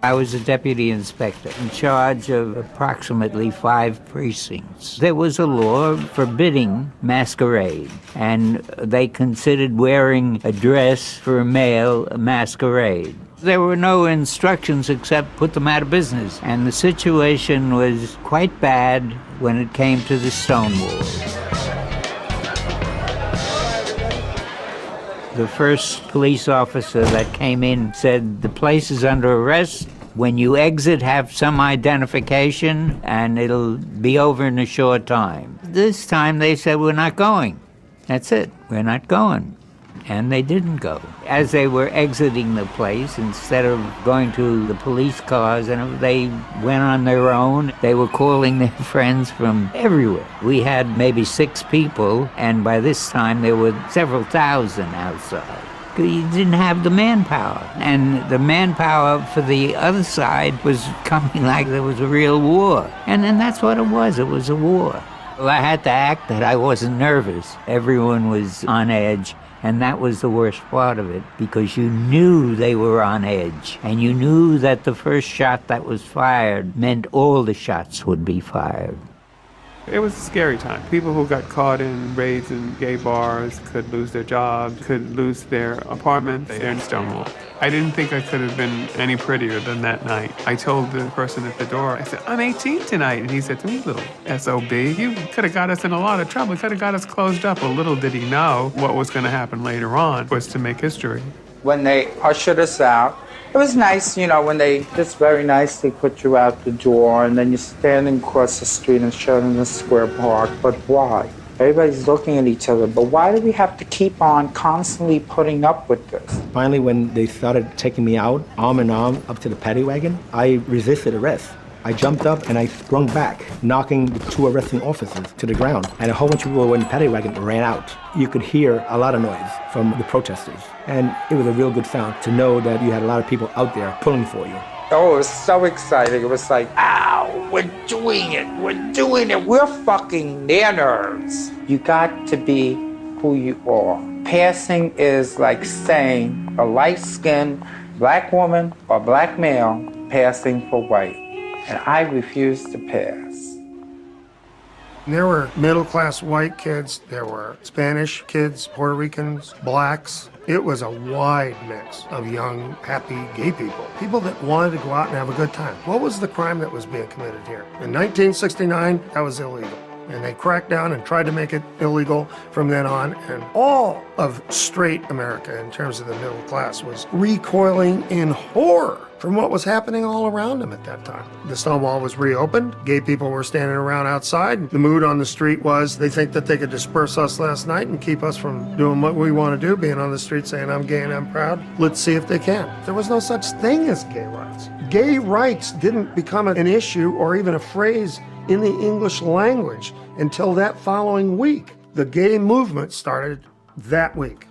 I was a deputy inspector in charge of approximately 5 precincts. There was a law forbidding masquerade, and they considered wearing a dress for a male masquerade. There were no instructions except put them out of business, and the situation was quite bad when it came to the Stonewall. The first police officer that came in said, "The place is under arrest. When you exit, have some identification, and it'll be over in a short time." This time they said, "We're not going." That's it. We're not going. And they didn't go. As they were exiting the place, instead of going to the police cars, and they went on their own, they were calling their friends from everywhere. We had maybe 6 people, and by this time there were several thousand outside. You didn't have the manpower. And the manpower for the other side was coming like there was a real war. And then that's what it was. It was a war. Well, I had to act that I wasn't nervous. Everyone was on edge. And that was the worst part of it, because you knew they were on edge. And you knew that the first shot that was fired meant all the shots would be fired. It was a scary time. People who got caught in raids in gay bars could lose their jobs, could lose their apartments there in Stonewall. I didn't think I could have been any prettier than that night. I told the person at the door, I said, "I'm 18 tonight." And he said to me, "Little SOB, you could have got us in a lot of trouble. You could have got us closed up." Well, little did he know what was going to happen later on was to make history. When they ushered us out, it was nice, when they just very nicely put you out the door, and then you're standing across the street in Sheridan Square Park. But why? Everybody's looking at each other, but why do we have to keep on constantly putting up with this? Finally, when they started taking me out, arm in arm, up to the paddy wagon, I resisted arrest. I jumped up and I sprung back, knocking the 2 arresting officers to the ground. And a whole bunch of people in the paddy wagon ran out. You could hear a lot of noise from the protesters. And it was a real good sound to know that you had a lot of people out there pulling for you. Oh, it was so exciting. It was like, ow, we're doing it. We're doing it. We're fucking their nerves. You got to be who you are. Passing is like saying a light-skinned black woman or black male passing for white. And I refused to pass. There were middle-class white kids, there were Spanish kids, Puerto Ricans, blacks. It was a wide mix of young, happy gay people. People that wanted to go out and have a good time. What was the crime that was being committed here? In 1969, that was illegal. And they cracked down and tried to make it illegal from then on. And all of straight America, in terms of the middle class, was recoiling in horror from what was happening all around them at that time. The Stonewall was reopened. Gay people were standing around outside. The mood on the street was they think that they could disperse us last night and keep us from doing what we want to do, being on the street saying, "I'm gay and I'm proud." Let's see if they can. There was no such thing as gay rights. Gay rights didn't become an issue or even a phrase in the English language until that following week. The gay movement started that week.